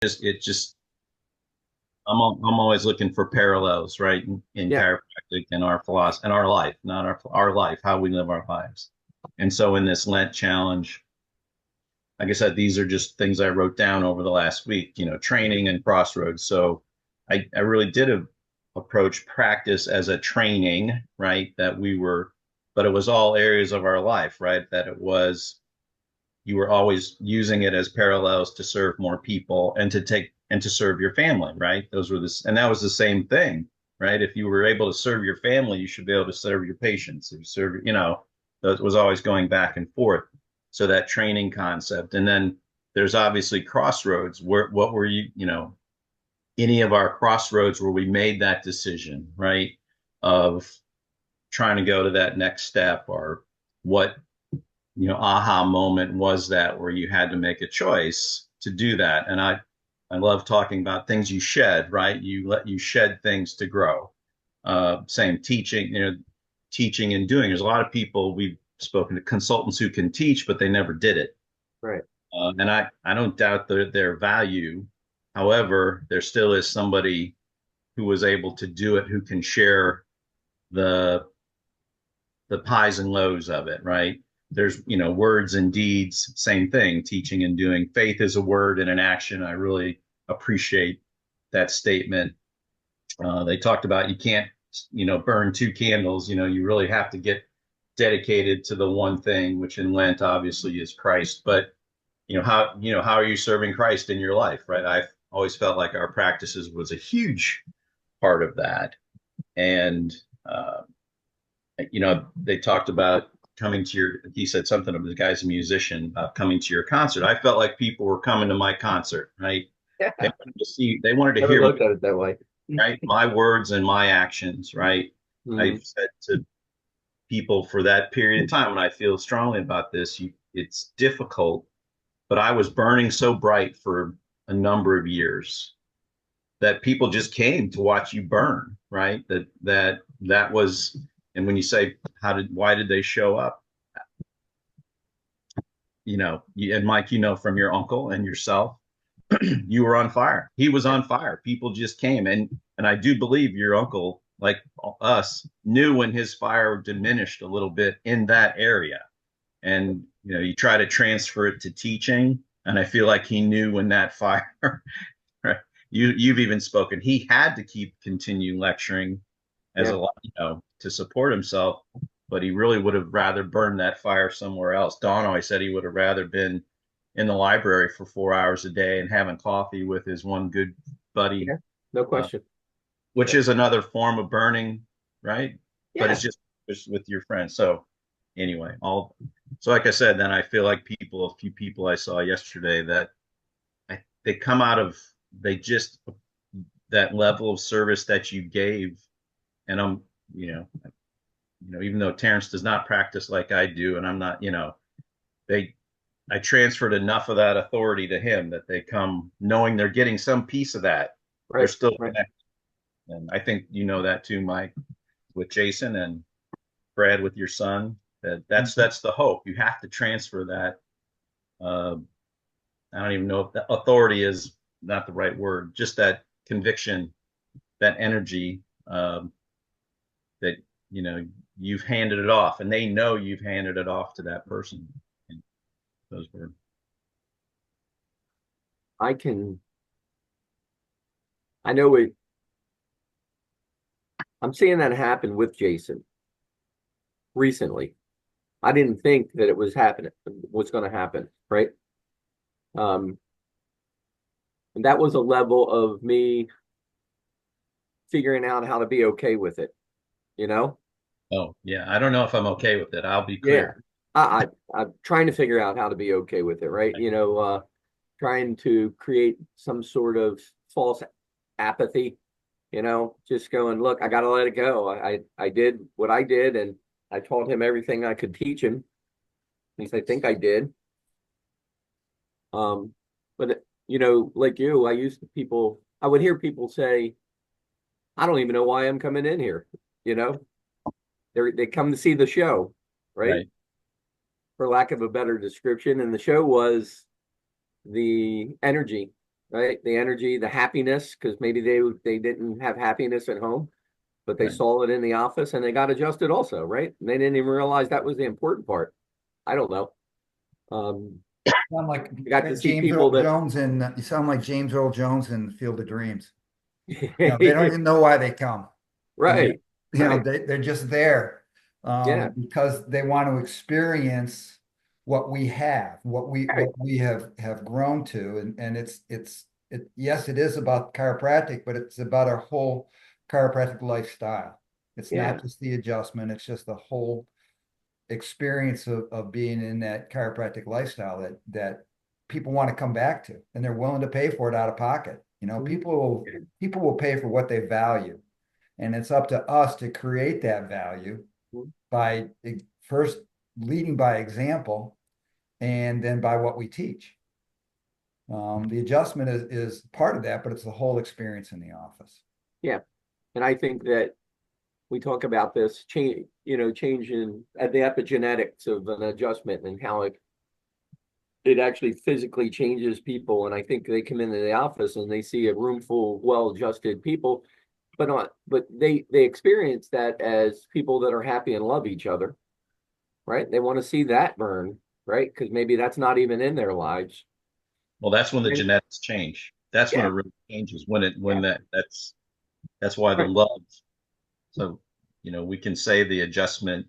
just I'm always looking for parallels, right, in Yeah. chiropractic and our philosophy and our life, not our life, how we live our lives. And so in this Lent challenge, like I said, these are just things I wrote down over the last week, training and crossroads. So I really did approach practice as a training, right? But it was all areas of our life, right? That it was, you were always using it as parallels to serve more people and to serve your family, right? And that was the same thing, right? If you were able to serve your family, you should be able to serve your patients, or that was always going back and forth. So that training concept. And then there's obviously crossroads. What were any of our crossroads where we made that decision, right? Of trying to go to that next step, or what aha moment was that where you had to make a choice to do that. And I love talking about things you shed, right? You shed things to grow. Same teaching, teaching and doing. There's a lot of people we've spoken to, consultants who can teach, but they never did it. Right. And I don't doubt their value. However, there still is somebody who was able to do it, who can share the the highs and lows of it, right? There's, words and deeds, same thing, teaching and doing. Faith is a word and an action. I really appreciate that statement. They talked about you can't, burn two candles. You really have to get dedicated to the one thing, which in Lent obviously is Christ. But how are you serving Christ in your life, right? I've always felt like our practices was a huge part of that, and uh, they talked about coming to he said something of the guy's a musician about coming to your concert. I felt like people were coming to my concert, right? Yeah. They wanted to Never hear, looked at it that way. right? My words and my actions, right? Mm, I've said to people for that period of time, and I feel strongly about this, it's difficult, but I was burning so bright for a number of years that people just came to watch you burn, right? That was, and when you say why did they show up? And Mike, from your uncle and yourself, you were on fire. He was yeah. on fire. People just came, and I do believe your uncle, like us, knew when his fire diminished a little bit in that area, and you try to transfer it to teaching, and I feel like he knew when that fire. Right? You've even spoken. He had to continue lecturing as Yeah. a lot, to support himself, but he really would have rather burned that fire somewhere else. Don always said he would have rather been in the library for 4 hours a day and having coffee with his one good buddy, Yeah. No uh, question. which Yeah. is another form of burning, right? But it's Yeah. just with your friends. So anyway, all so like I said, then I feel like a few people I saw yesterday that they come out of they just that level of service that you gave, and you know, even though Terrence does not practice like I do, and I'm not, they, I transferred enough of that authority to him that they come knowing they're getting some piece of that. They're Right. still Right. connected. And I think you know that too, Mike, with Jason and Brad with your son. That's the hope. You have to transfer that. Uh, I don't even know if the authority is not the right word. Just that conviction, that energy, that you know you've handed it off, and they know you've handed it off to that person. And those were I can, I know it, I'm seeing that happen with Jason recently. I didn't think that it was happening, what's going to happen, right? Um, and that was a level of me figuring out how to be okay with it, you know? oh yeah, I don't know if I'm okay with it. I'll be Yeah. clear. I'm trying to figure out how to be okay with it, right? Trying to create some sort of false apathy, just going, look, I got to let it go. I did what I did, and I taught him everything I could teach him. At least I think I did. But like you, I would hear people say, I don't even know why I'm coming in here. You know, they come to see the show, right? Right. For lack of a better description. And the show was the energy. right? The energy, the happiness, because maybe they didn't have happiness at home, but they Right. saw it in the office and they got adjusted also, right? And they didn't even realize that was the important part. I don't know. Um, Sound like I got to see James people Earl that, Jones and you sound like James Earl Jones in Field of Dreams. You know, they don't right, even know why they come. And right, they're just there yeah, because they want to experience what we have, right, what we have grown to. And yes, it is about chiropractic, but it's about our whole chiropractic lifestyle. It's yeah, not just the adjustment, it's just the whole experience of being in that chiropractic lifestyle that people want to come back to and they're willing to pay for it out of pocket. You know, mhm, people will pay for what they value. And it's up to us to create that value mhm. by first leading by example and then by what we teach. The adjustment is part of that, but it's the whole experience in the office. Yeah. And I think that we talk about this change, change in the epigenetics of an adjustment and how it actually physically changes people. And I think they come into the office and they see a room full of well-adjusted people, but they experience that as people that are happy and love each other, right? They want to see that burn, right? Because maybe that's not even in their lives. Well, that's when the And genetics change. That's when it yeah, really changes. When it yeah, when that's why the right, love. So, we can say the adjustment,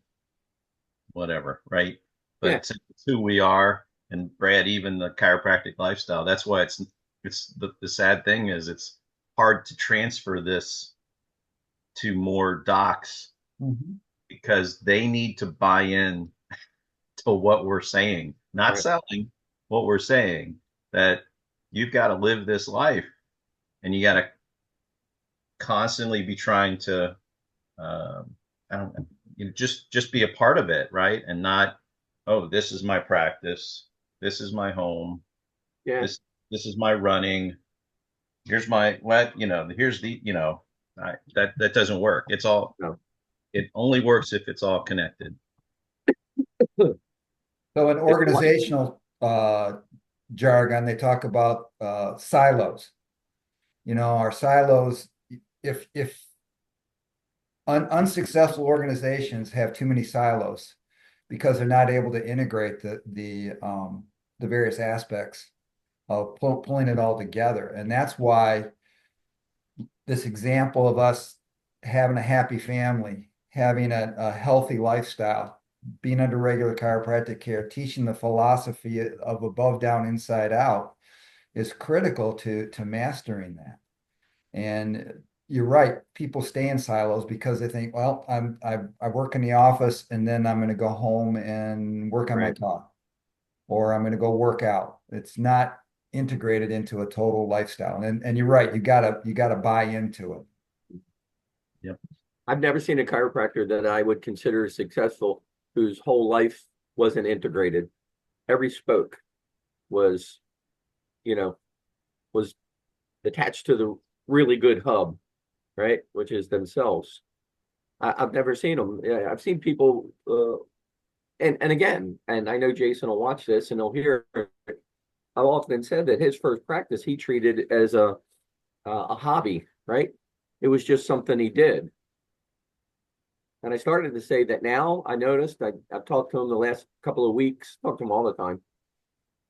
whatever, right? yeah, But since it's who we are, and Brad, even the chiropractic lifestyle, that's why it's the sad thing is it's hard to transfer this to more docs Mhm. because they need to buy in to what we're saying, not right, selling what we're saying, that you've got to live this life and you got to constantly be trying to I don't know, just be a part of it, right? And not, oh, this is my practice, this is my home, yeah, this is my running. Here's my what, here's the, that doesn't work. no. It only works if it's all connected. So in It's like, organizational jargon, they talk about silos. You know, our silos, if unsuccessful organizations have too many silos because they're not able to integrate the various aspects of pulling it all together. And that's why this example of us having a happy family, having a healthy lifestyle, being under regular chiropractic care, teaching the philosophy of above, down, inside out is critical to mastering that. And you're right, people stay in silos because they think, well, I work in the office and then I'm going to go home and work on my right. talk, or I'm going to go work out. It's not integrated into a total lifestyle. And you're right, you gotta buy into it. Yep. I've never seen a chiropractor that I would consider successful whose whole life wasn't integrated. Every spoke was, you know, was attached to the really good hub, right? Which is themselves. I've never seen them. Yeah, I've seen people, and again, and I know Jason will watch this and he'll hear. I've often said that his first practice he treated as a hobby, right? It was just something he did. And I started to say that now I noticed I've talked to him the last couple of weeks, talked to him all the time,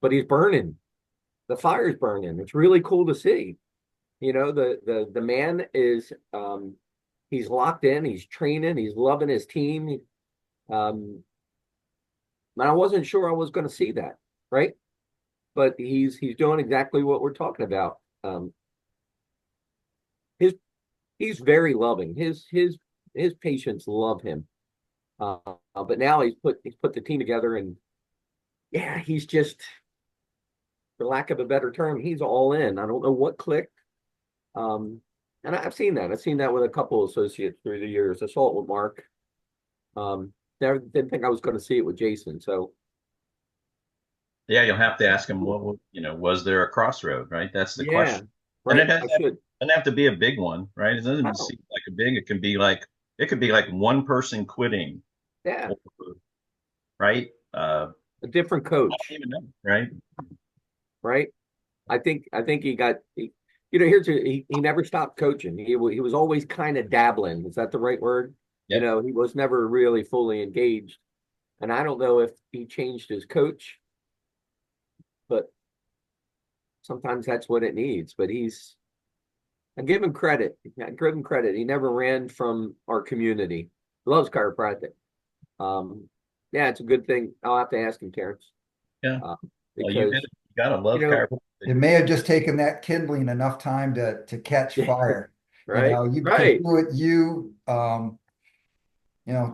but he's burning. The fire's burning. It's really cool to see. The man is he's locked in, he's training, he's loving his team. Um, and I wasn't sure I was going to see that, right? But he's doing exactly what we're talking about. His he's very loving. His patients love him. But now he's put the team together, and yeah, he's just, for lack of a better term, he's all in. I don't know what clicked. Um, and I've seen that. I've seen that with a couple of associates through the years. I saw it with Mark. Never didn't think I was going to see it with Jason. So Yeah, you'll have to ask them was there a crossroad, right? That's the yeah, question. And right. I should. doesn't have to be a big one, right? It doesn't Oh, seem like a big, it could be like one person quitting, yeah, or, right? a different I don't coach, even know, right? right? I think he got you know, he never stopped coaching. He was always kind of dabbling. Is that the right word? You Yep. know, he was never really fully engaged. And I don't know if he changed his coach, but sometimes that's what it needs. But I give him credit. I give him credit. He never ran from our community. Loves chiropractic. Um, yeah, it's a good thing. I'll have to ask him, Terrence, Yeah. uh, Well, you because gotta you love know, chiropractic. It may have just taken that kindling enough time to catch fire. You right, know, you because right.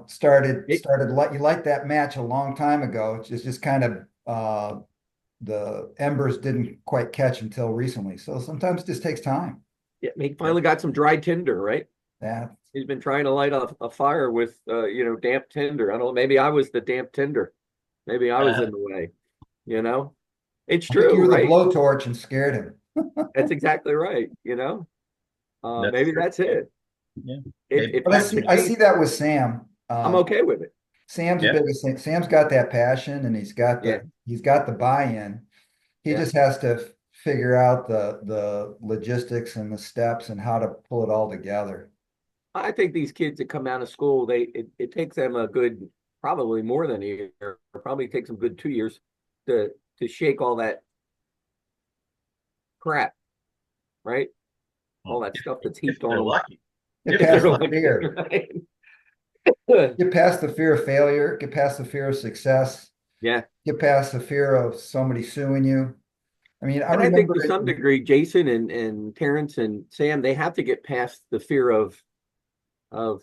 started It, started like you liked that match a long time ago. It's just kind of the embers didn't quite catch until recently. So sometimes it just takes time. yeah, he Yep. finally got some dry tinder, right? That He's been trying to light a fire with you know, damp tinder. I don't know, maybe I was the damp tinder. Maybe I was in the way, you know? It's I think you true, were the right? blowtorch and scared him. That's exactly right, you know? That's Maybe true. that's Yeah. it. Yeah. Maybe If But I that's see the I see case, that with Sam. I'm okay with it. Sam's the yeah. biggest thing. Sam's got that passion and Yeah, he's got the buy-in. He yeah. just has to figure out the logistics and the steps and how to pull it all together. I think these kids that come out of school, it takes them a good, probably more than a year, probably takes them good 2 years to shake all that crap, right? All Well, that stuff that's if heaped on they're them. lucky. Get If If they're past they're the lucky. lucky, fear. right? Get past the fear of failure. Get past the fear of success. Yeah. Get past the fear of somebody suing you. I mean, I And I think remember to some it, degree, Jason and Terrence and Sam, they have to get past the fear of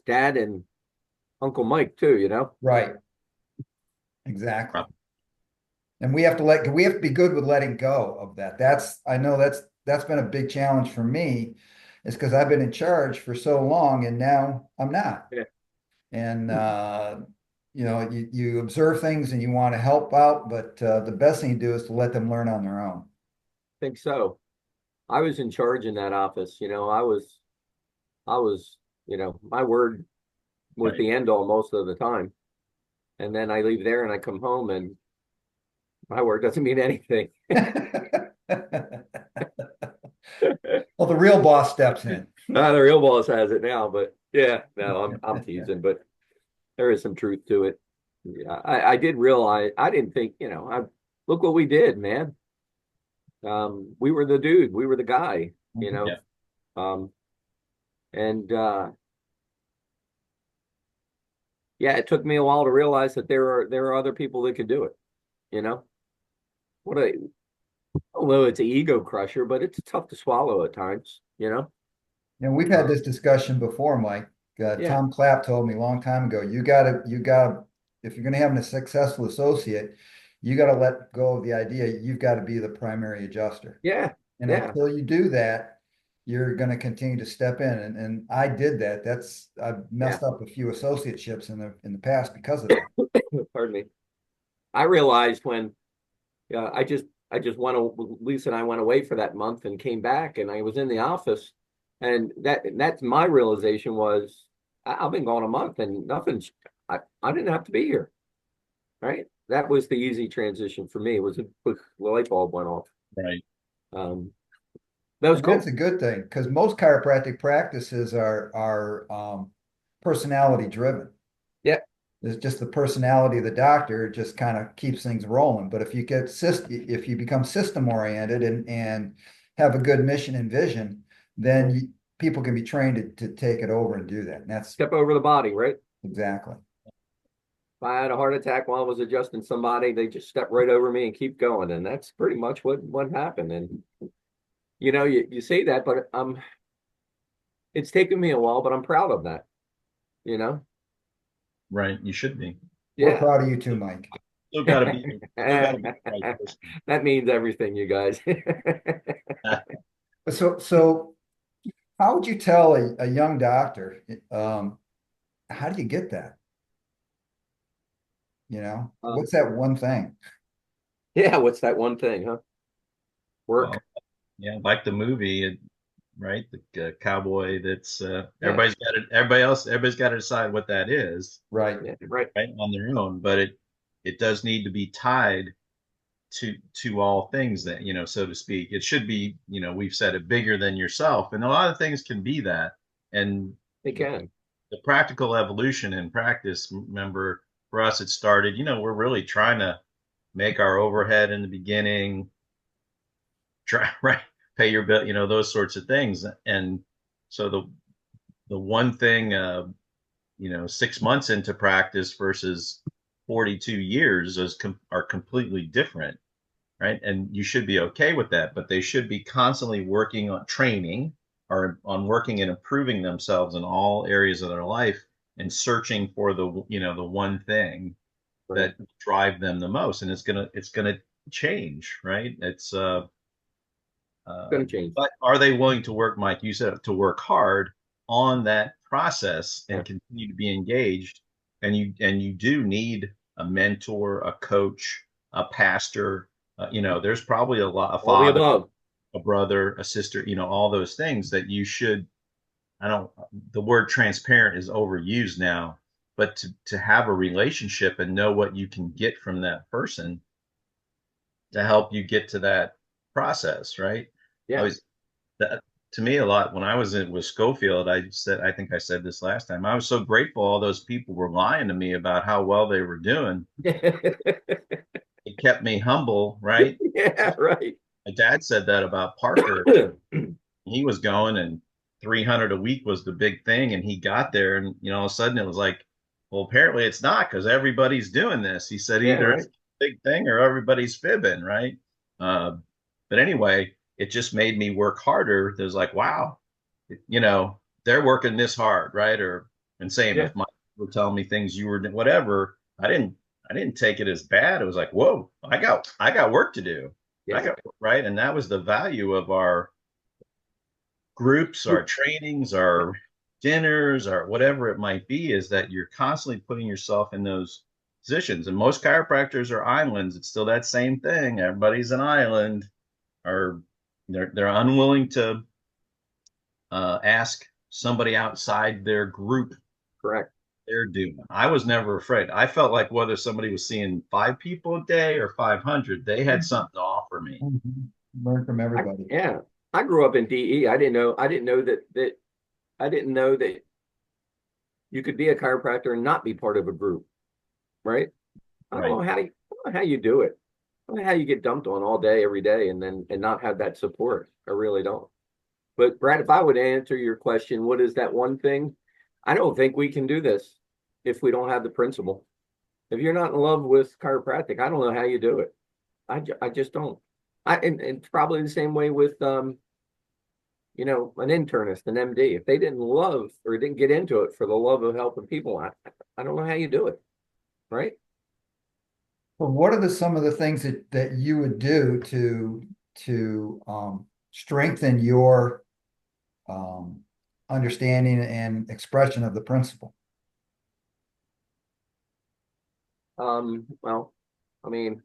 Dad and Uncle Mike too, you know? right, exactly. And we have to be good with letting go of that. I know that's been a big challenge for me, is because I've been in charge for so long and now I'm not. Yeah. And you observe things and you want to help out, but the best thing to do is to let them learn on their own. Think so. I was in charge in that office, you know. I was, you know, my word was Right. the end all most of the time. And then I leave there and I come home and my word doesn't mean anything. Well, the real boss steps in. The real boss has it now, but yeah, no, I'm teasing, but there is some truth to it. Yeah, I did realize I didn't think, you know, look what we did, man. We were the dude, we were the guy, you know. Yeah. Um, and yeah, it took me a while to realize that there are other people that could do it, you know. What a Although it's an ego crusher, but it's tough to swallow at times, you know. We've had this discussion before, Mike. Yeah, Tom Clapp told me a long time ago, if you're going to have a successful associate, you got to let go of the idea you've got to be the primary adjuster. yeah, And yeah, until you do that, you're going to continue to step in. And I did that. I've yeah. messed up a few associateships in the past because of that. Pardon me. I realized when I just went. Lisa and I went away for that month and came back, and I was in the office, and that's my realization was I've been gone a month and nothing's. I didn't have to be here, right? That was the easy transition for me. It was the light bulb went off. Right. Um, that was And that's cool. a good thing because most chiropractic practices are personality driven. Yeah, It's just the personality of the doctor just kind of keeps things rolling. But if you become system oriented and have a good mission and vision, then people can be trained to take it over and do that. And that's step over the body, right? exactly. If I had a heart attack while I was adjusting somebody, they just step right over me and keep going, and that's pretty much what happened. And you know, you say that, but it's taken me a while, but I'm proud of that. You know, Right. You should be. We're yeah. proud of you too, Mike. Still gotta be the right person. That means everything, you guys. So how would you tell a young doctor, how do you get that? Um, What's that one thing? yeah, what's that one thing, huh? Well, Work. yeah, like the movie, right? The cowboy that's Yeah, everybody's got to decide what that is, Right. yeah, right. right, on their own. But it does need to be tied to all things, that, so to speak. It should be, we've said it, bigger than yourself, and a lot of things can be that. And They can. the practical evolution in practice, remember, for us it started, we're really trying to make our overhead in the beginning, try right, pay your bill, those sorts of things. And so the one thing, 6 months into practice versus 42 years are completely different, right? And you should be okay with that, but they should be constantly working on training, or on working and improving themselves in all areas of their life, and searching for the one thing Right. that drive them the most. And it's gonna change, right? It's going to change. But are they willing to work, Mike? You said to work hard on that process Yeah. and continue to be engaged. And you do need a mentor, a coach, a pastor. There's probably a lot, a All the father, above. a brother, a sister. All those things that you should. I don't. The word transparent is overused now, but to have a relationship and know what you can get from that person to help you get to that process, right? I Yeah. was that to me a lot when I was in with Schofield. I think I said this last time. I was so grateful all those people were lying to me about how well they were doing. It kept me humble, right? Yeah, right. My dad said that about Parker. He was going, and 300 a week was the big thing, and he got there, and all of a sudden it was like, well, apparently it's not, because everybody's doing this. He said Yeah, either it's right. a big thing or everybody's fibbing, right? Uh, but anyway, it just made me work harder. There's like, wow, they're working this hard, right? And same, Yeah. if Mike were telling me things, you were whatever, I didn't take it as bad. It was like, whoa, I got work to do. Yeah. Right. And that was the value of our groups, our trainings, our dinners, or whatever it might be, is that you're constantly putting yourself in those positions. And most chiropractors are islands. It's still that same thing. Everybody's an island, or they're unwilling to ask somebody outside their group Correct. they're doing. I was never afraid. I felt like whether somebody was seeing 5 people a day or 500, they had something to offer me. Learn from everybody. Yeah. I grew up in DE. I didn't know that you could be a chiropractor and not be part of a group, right? I don't Right. know how you do it. I don't know how you get dumped on all day, every day, and not have that support. I really don't. But Brad, if I would answer your question, what is that one thing? I don't think we can do this if we don't have the principle. If you're not in love with chiropractic, I don't know how you do it. I just don't. And it's probably the same way with an internist, an MD. If they didn't love or didn't get into it for the love of helping people, I don't know how you do it, right? Well, what are some of the things that you would do to strengthen your understanding and expression of the principle? Well, I mean,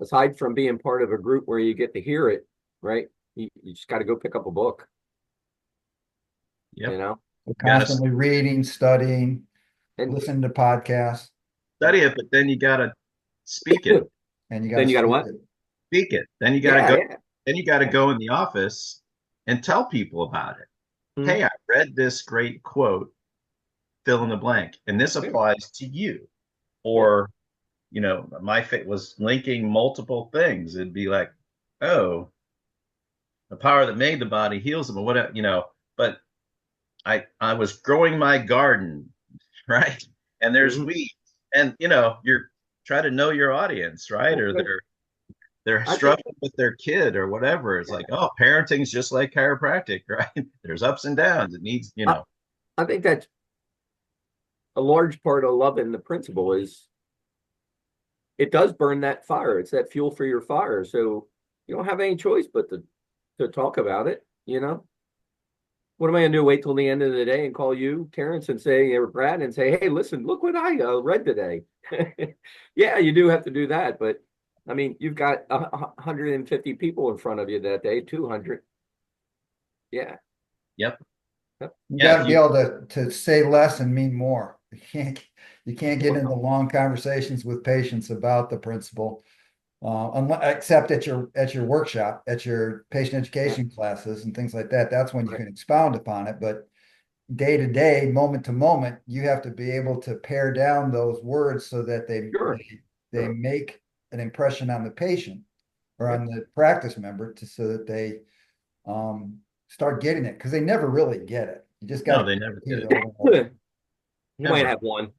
aside from being part of a group where you get to hear it, right? You just got to go pick up a book, Yep. you know, Constantly reading, studying, and listening to podcasts, Study it, but then you gotta speak it. and you then you got to what? Speak it. Then you gotta Yeah, go. yeah. Then you gotta go in the office and tell people about it. Mhm. Hey, I read this great quote, fill in the blank, and this Yeah. applies to you. Or, my fit was linking multiple things. It'd be like, oh, the power that made the body heals them, or whatever, but I was growing my garden, right? And there's Mhm. weeds, and you're trying to know your audience, right? Or Okay. they're I think, struggling with their kid or whatever. It's yeah, like, oh, parenting's just like chiropractic, right? There's ups and downs. It needs, I think that's a large part of loving the principle is it does burn that fire. It's that fuel for your fire. So you don't have any choice but to talk about it, What am I gonna do? Wait till the end of the day and call you, Terrence, and say, or Brad, and say, "Hey, listen, look what I read today." Yeah, you do have to do that, but I mean, you've got 150 people in front of you that day, 200. Yeah, Yep. yep. You Yeah. got to be able to say less and mean more. You can't get into long conversations with patients about the principle Except at your workshop, at your patient Yeah, education classes and things like that. That's when you right. can expound upon it. But day to day, moment to moment, you have to be able to pare down those words so that Sure, they sure. make an impression on the patient or Right. on the practice member so that they start getting it because they never really get it. You just got No, to they never repeat get it it. over and over. You might Ever. have one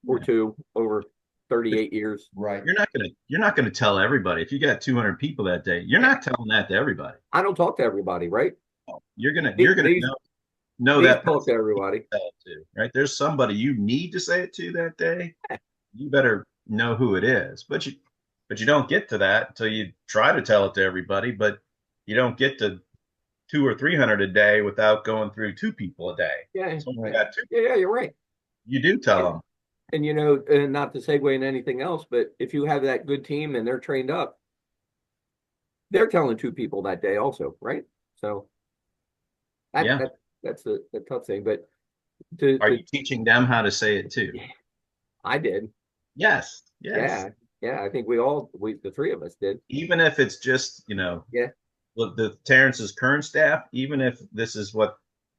or Yeah. two over But 38 years. Right. you're not gonna tell everybody. If you got 200 people that day, you're Yeah, not telling that to everybody. I don't talk to everybody, right? You're gonna These you're gonna these, know these that talk person to you everybody. tell it to, right? There's somebody you need to say it to that day. You better know who it is. But you don't get to that until you try to tell it to everybody, but you don't get to two or 300 a day without going through two people a day. Yeah, So when you Right. got two, yeah, yeah. You're right. you do tell And them. not to segue into anything else, but if you have that good team and they're trained up, they're telling two people that day also, right? So that Yeah. that that's the tough thing. But to Are to you teaching them how to say it too? I did. Yes. Yes. Yeah. Yeah. I think the three of us did. Even if it's just, Yeah. with the Terrence's current staff, even if this is what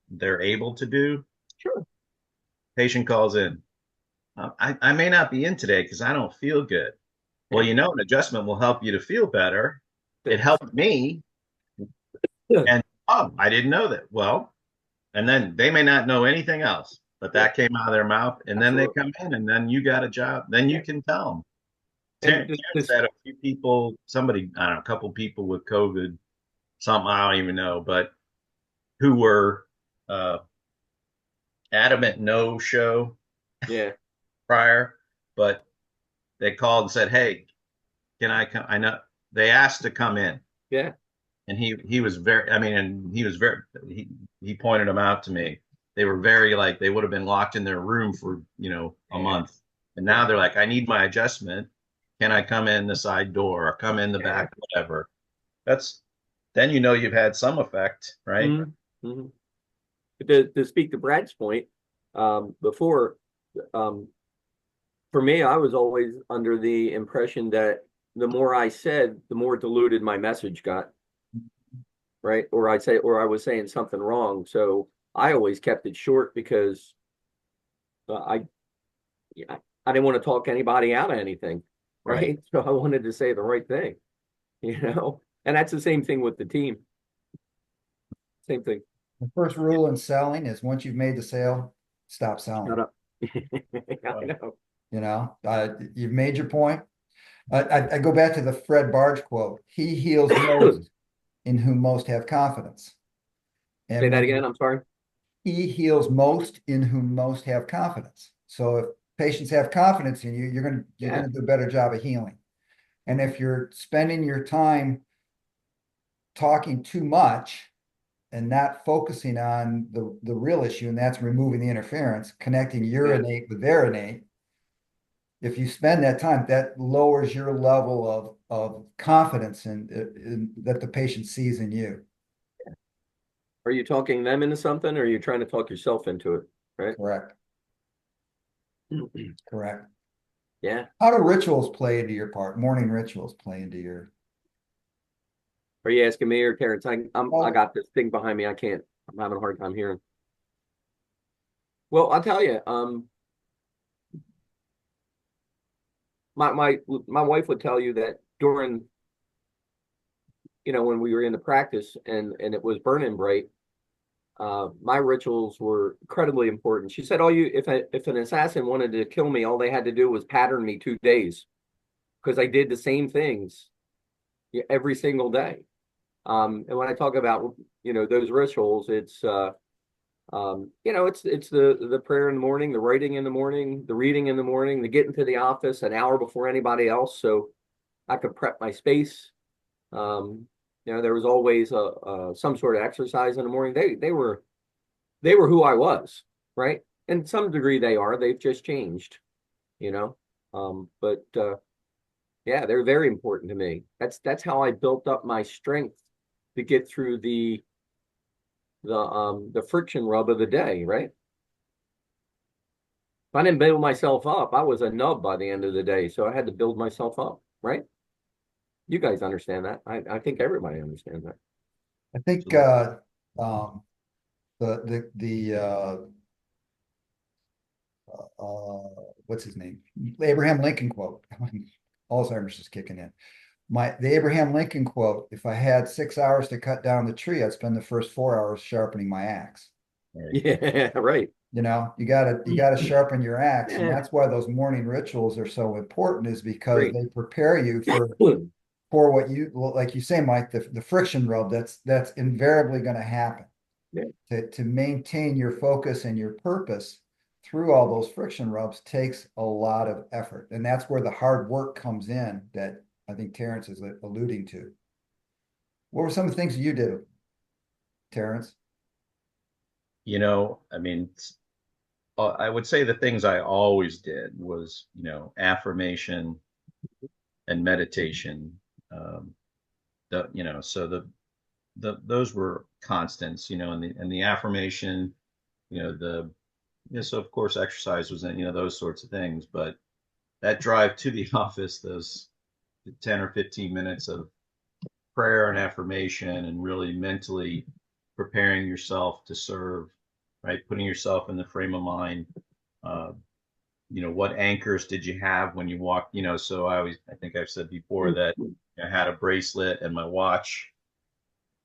they're able to do, Sure. patient calls in. I may not be in today because I don't feel good. Well, Yeah. an adjustment will help you to feel better. It That's helped me. good. And oh, I didn't know that. Well, and then they may not know anything else, but Yeah. that came out of their mouth. And then they Absolutely. come in, and then you got a job. Then you Yeah. can tell them. And Terrence had a few people, somebody, I don't know, a couple people with COVID, something I don't even know, but who were uh, adamant no show yeah. prior, but they called and said, "Hey, can I come?" I know they asked to come in, Yeah. and he was very. I mean, and he was very. He pointed them out to me. They were very like they would have been locked in their room for a Yeah. month, and now Yeah. they're like, "I need my adjustment. Can I come in the side door or come in the Yeah. back, whatever?" That's then you've had some effect, right? Mm-hmm. But to speak to Brad's point, before, um, for me, I was always under the impression that the more I said, the more diluted my message got, right? Or I was saying something wrong. So I always kept it short because uh, I, yeah, I didn't want to talk anybody out of anything, Right. right? So I wanted to say the right thing, you know? And that's the same thing with the team. Same thing. The first rule in selling is once you've made the sale, stop selling. Shut up. I know. You've made your point. I go back to the Fred Barge quote. He heals most in whom most have confidence. Say And that when again. I'm sorry. he heals most in whom most have confidence. So if patients have confidence in you, you're Yeah. gonna do a better job of healing. And if you're spending your time talking too much and not focusing on the real issue, and that's removing the interference, connecting your Yeah. innate with their innate, if you spend that time, that lowers your level of confidence in that the patient sees in you. Are you talking them into something, or are you trying to talk yourself into it? Right. Correct. Correct. Yeah. How do rituals play into your part? Morning rituals play into your. Are you asking me or Terrence? I Oh, got this thing behind me. I can't. I'm having a hard time hearing. Well, I'll tell you. My wife would tell you that during, when we were in the practice and it was burning bright, my rituals were incredibly important. She said, if an assassin wanted to kill me, all they had to do was pattern me 2 days because I did the same things every single day. And when I talk about, those rituals, it's the prayer in the morning, the writing in the morning, the reading in the morning, the getting to the office an hour before anybody else, so I could prep my space. There was always some sort of exercise in the morning. They were who I was, right? And to some degree they are. They've just changed, you know. But yeah, they're very important to me. That's how I built up my strength to get through the friction rub of the day, right? If I didn't build myself up, I was a nub by the end of the day. So I had to build myself up, right? You guys understand that. I think everybody understands that. I think Absolutely. um, the what's his name? Abraham Lincoln quote. Alzheimer's is kicking in. The Abraham Lincoln quote, if I had 6 hours to cut down the tree, I'd spend the first 4 hours sharpening my axe. Right. Yeah, right. You know, you gotta sharpen your axe. And Yeah, that's why those morning rituals are so important, is because great. they prepare you for what you, well, like you say, Mike, the friction rub that's invariably going to happen. Yeah. To maintain your focus and your purpose through all those friction rubs takes a lot of effort. And that's where the hard work comes in that I think Terrence is alluding to. What were some of the things you did, Terrence? I mean, I would say the things I always did was, affirmation and meditation. Um, so those were constants, and the affirmation, the so of course exercise was in, those sorts of things, but that drive to the office, those 10 or 15 minutes of prayer and affirmation and really mentally preparing yourself to serve, right? Putting yourself in the frame of mind. Uh, what anchors did you have when you walked? So I think I've said before that I had a bracelet and my watch,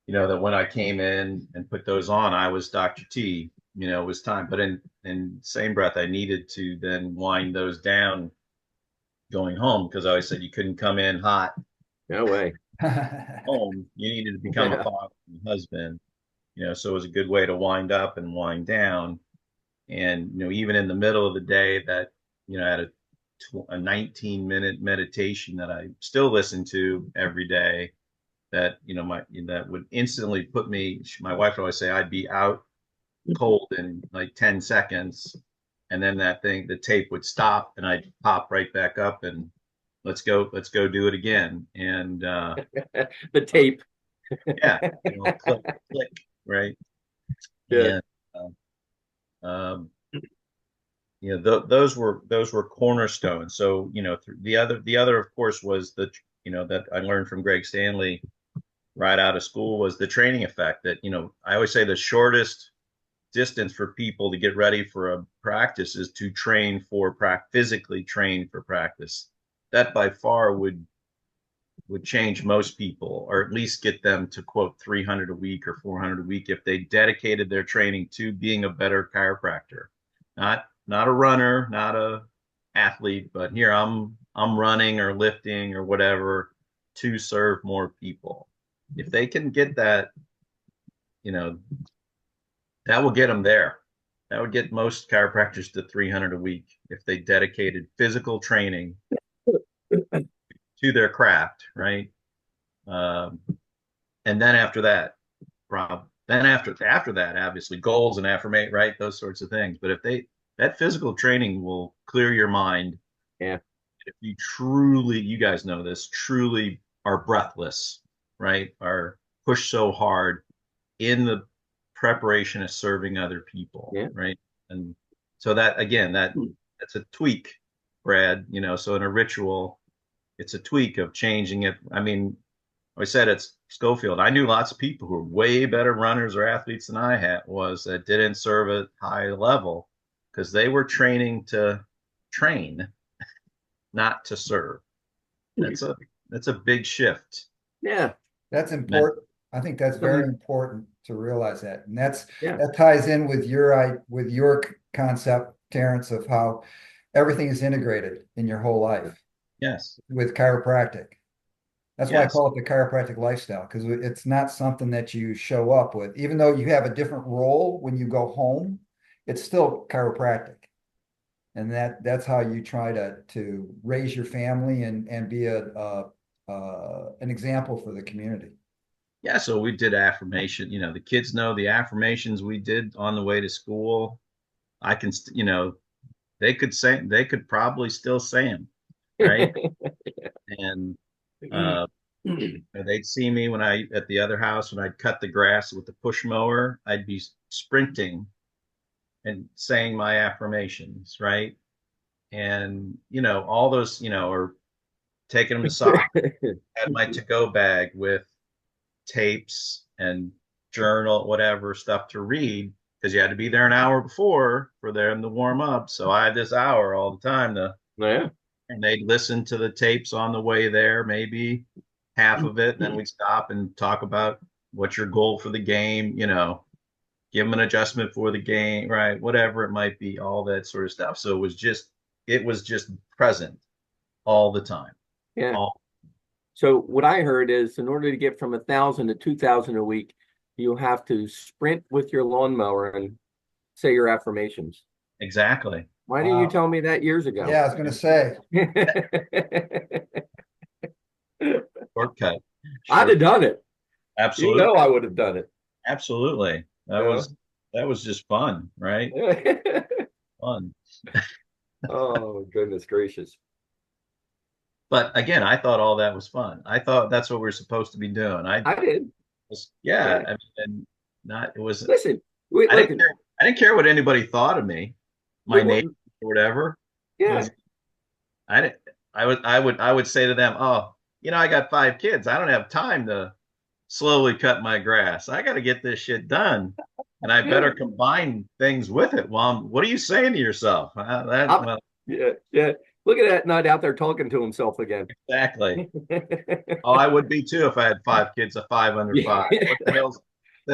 that when I came in and put those on, I was Dr. T, it was time. But in same breath, I needed to then wind those down going home because I always said you couldn't come in hot No way. home. You needed to become a Yeah. father and a husband, so it was a good way to wind up and wind down. And, even in the middle of the day that, I had a 19-minute meditation that I still listen to every day that, that would instantly put me, my wife would always say I'd be out cold in like 10 seconds. And then the tape would stop and I'd pop right back up and let's go do it again. And, The tape. yeah, click, click, right. Yeah. And, um, those were cornerstones. So, the other, of course, was that I learned from Greg Stanley right out of school was the training effect that, I always say the shortest distance for people to get ready for a practice is to physically train for practice. That by far would change most people, or at least get them to quote 300 a week or 400 a week if they dedicated their training to being a better chiropractor. Not a runner, not a athlete, but here I'm running or lifting or whatever to serve more people. If they can get that, you know, that will get them there. That would get most chiropractors to 300 a week if they dedicated physical training to their craft, right? Um, and then after that, then after that, obviously goals and affirmate, right? Those sorts of things. But if that physical training will clear your mind. Yeah. If you truly, you guys know this, truly are breathless, right? Are pushed so hard in the preparation of serving other people, Yeah. right? And so that again, that's a tweak, Brad. So in a ritual, it's a tweak of changing it. I mean, I said it's Schofield. I knew lots of people who were way better runners or athletes than I was that didn't serve at high level because they were training to train, not to serve. That's a that's a big shift. Yeah. That's Men- important. I think that's very important to realize that. And Yeah. that ties in with your concept, Terrence, of how everything is integrated in your whole life yes, with chiropractic. That's why I yes, call it the chiropractic lifestyle, because it's not something that you show up with. Even though you have a different role when you go home, it's still chiropractic. And that's how you try to raise your family and be an example for the community. yeah. So we did affirmation. The kids know the affirmations we did on the way to school. I can, they could probably still say them, right? And uh, they'd see me when I at the other house when I'd cut the grass with the push mower. I'd be sprinting and saying my affirmations, right? And all those, or taking them to soccer, had my to-go bag with tapes and journal, whatever stuff to read, because you had to be there an hour before for them to warm up. So I had this hour all the time to, Yeah. and they'd listen to the tapes on the way there, maybe half of it. Then we'd stop and talk about what's your goal for the game, give them an adjustment for the game, right? Whatever it might be, all that sort of stuff. So it was just present all the time. Yeah. All So what I heard is in order to get from 1,000 to 2,000 a week, you have to sprint with your lawnmower and say your affirmations. exactly. Why didn't you tell me that years ago? Yeah, I was gonna say, Shortcut. I'd have done it. Absolutely. I would have done it. Absolutely. That was just fun, right? Fun. Oh, goodness gracious. But again, I thought all that was fun. I thought that's what we're supposed to be doing. I did. Yeah. Yeah. I mean, and not it was. Listen, I didn't care what anybody thought of me, my neighbor or whatever. Yeah. I didn't. I would say to them, oh, I got 5 kids. I don't have time to slowly cut my grass. I got to get this shit done, and I better combine things with it. Well, what are you saying to yourself? Yeah. Look at that nut out there talking to himself again. Exactly. Oh, I would be too if I had 5 kids, a 5 under 5. What the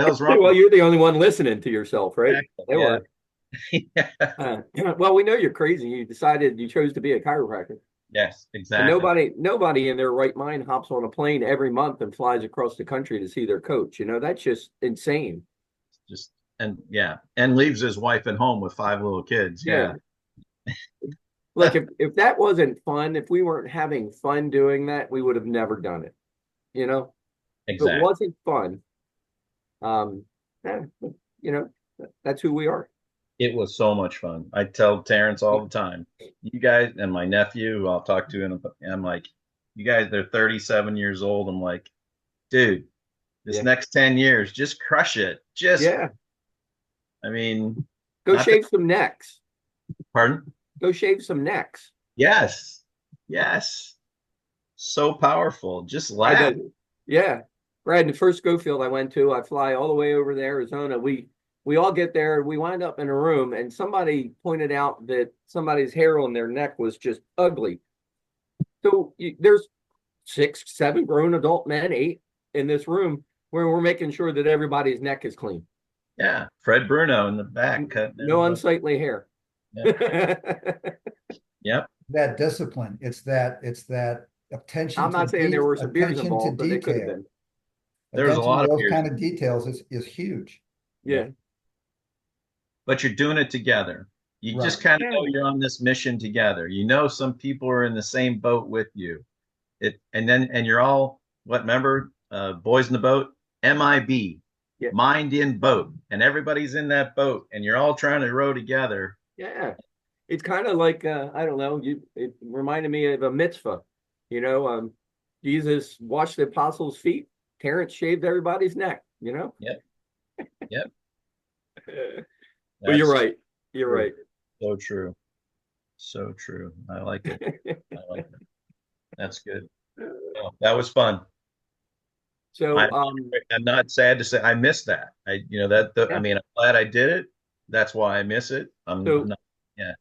hell's wrong? Well, you're the only one listening to yourself, right? Exactly. Yeah. Well, we know you're crazy. You chose to be a chiropractor. Yes, exactly. And nobody in their right mind hops on a plane every month and flies across the country to see their coach. That's just insane. And leaves his wife at home with 5 little kids. Yeah. Look, if that wasn't fun, if we weren't having fun doing that, we would have never done it. Exactly. If it wasn't fun, that's who we are. It was so much fun. I tell Terrence all the time, you guys and my nephew, who I'll talk to, and I'm like, you guys, they're 37 years old. I'm like, dude, this next 10 years, just crush it. I mean, go shave some necks. Pardon? Go shave some necks. Yes. So powerful. Just laugh. Yeah. Brad, the first Schofield I went to, I fly all the way over to Arizona. We all get there. We wind up in a room, and somebody pointed out that somebody's hair on their neck was just ugly. So there's 6, 7 grown adult men, 8 in this room, where we're making sure that everybody's neck is clean. Yeah. Fred Bruno in the back. No unsightly hair. Yep. that discipline, it's that attention. I'm not saying there were some beers involved, but they could have been. There's a lot of those kind of details is huge. Yeah. But you're doing it together. You just kind of know you're on this mission together. Some people are in the same boat with you. And you're all remember, Boys in the Boat, MIB, mind in boat, and everybody's in that boat, and you're all trying to row together. Yeah, it's kind of like I don't know. It reminded me of a mitzvah. Jesus washed the apostles' feet. Terrence shaved everybody's neck. Yep. Well, you're right. You're right. So true. So true. I like it. That's good. Oh, that was fun. So I'm not sad to say I missed that. I mean, I'm glad I did it. That's why I miss it.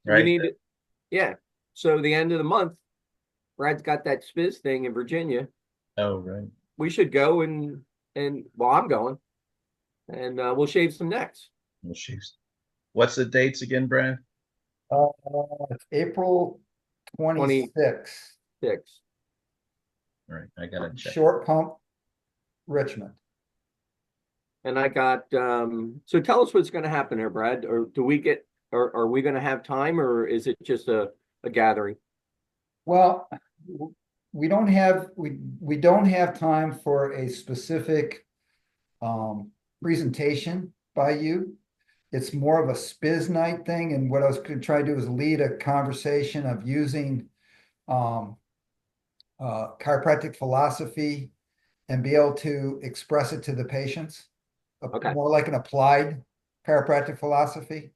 Right. So the end of the month, Brad's got that Spiz thing in Virginia. Oh, right. We should go and well, I'm going, and we'll shave some necks. Well, what's the dates again, Brad? It's April 26th. All right, I gotta check. Short Pump, Richmond. And I got so tell us what's going to happen here, Brad. Or are we going to have time, or is it just a gathering? Well, we don't have time for a specific presentation by you. It's more of a Spiz night thing, and what I was going to try to do is lead a conversation of using chiropractic philosophy and be able to express it to the patients. More like an applied chiropractic philosophy.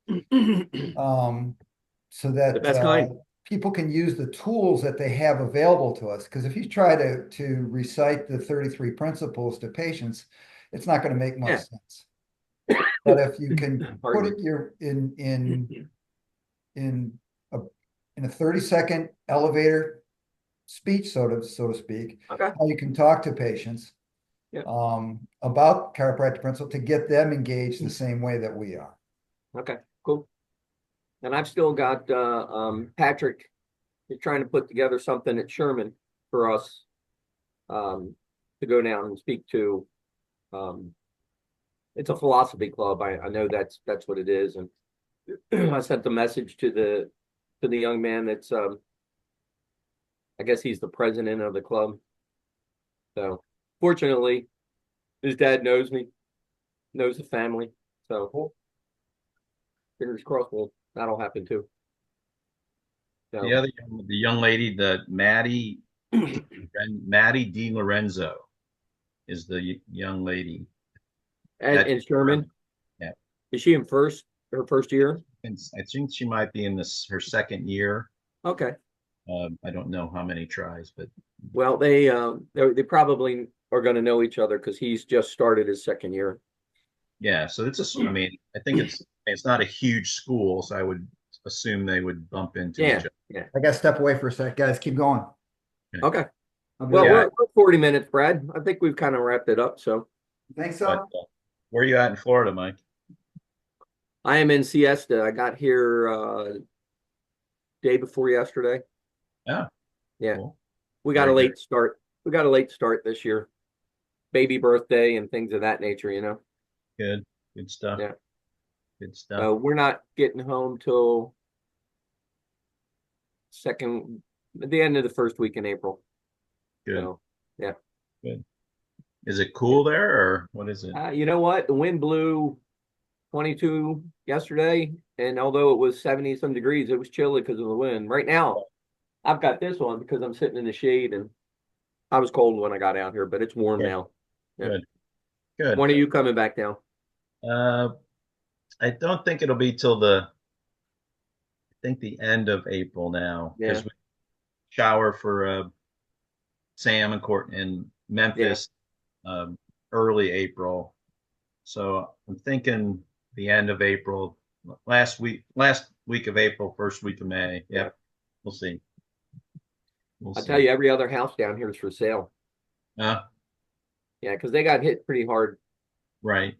So that the best kind. people can use the tools that they have available to us. Because if you try to recite the 33 principles to patients, it's not going to make much Yeah. sense. But if you can Pardon put me. it your in a 30-second elevator speech, so to speak, Okay. how you can talk to patients Yeah. about chiropractic principle to get them engaged the same way that we are. Okay, cool. And I've still got Patrick is trying to put together something at Sherman for us to go down and speak to. It's a philosophy club. I know that's what it is. And I sent the message to the young man that's I guess he's the president of the club. So fortunately, his dad knows me, knows the family. So fingers crossed, well, that'll happen too. So, The young lady, the Maddie Di Lorenzo is the young lady. and Sherman, Yeah. is she in her first year? And I think she might be in her second year. Okay. I don't know how many tries, but Well, they probably are going to know each other because he's just started his second year. yeah. So I mean, I think it's not a huge school, so I would assume they would bump into each Yeah. other. Yeah. I got to step away for a sec, guys. Keep going. Okay. I'll be Well, right Yeah. we're 40 minutes, Brad. I think we've kind of wrapped it up. So back. Think But so? where are you at in Florida, Mike? I am in Siesta. I got here day before yesterday. Yeah. Yeah. Cool. We got Very a late good. start. We got a late start this year. Baby birthday and things of that nature, you know. Good. Good stuff. Yeah. Good stuff. We're not getting home till the end of the first week in April. Good. So, yeah. Good. Is it cool there or what is it? You know what? The wind blew 22 yesterday, and although it was 70 some degrees, it was chilly because of the wind. Right now, I've got this on because I'm sitting in the shade, and I was cold when I got out here, but it's warm Good. now. Yeah. Good. Good. When are you coming back down? I don't think it'll be till I think the end of April now Yeah. because we shower for Sam and Court in Memphis early April. So I'm thinking the end of April, last week of April, first week of May. Yep. We'll see. I'll tell you, every other house down here is for sale. Yeah, because they got hit pretty hard. right.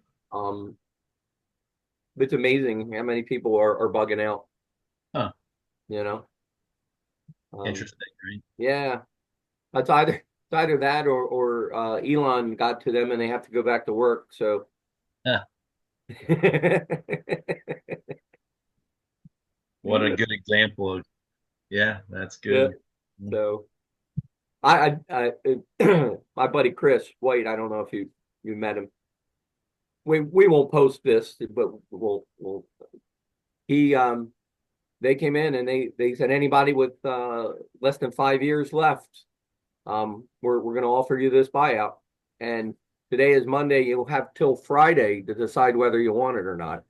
It's amazing how many people are bugging out. Huh. You know. Interesting, right? Yeah, it's either that or Elon got to them and they have to go back to work. So. Yeah. What a good example of, yeah, that's good. Yeah. So, I my buddy Chris White. I don't know if you met him. We won't post this, but we'll he they came in and they said anybody with less than 5 years left, we're going to offer you this buyout. And today is Monday. You'll have till Friday to decide whether you want it or not.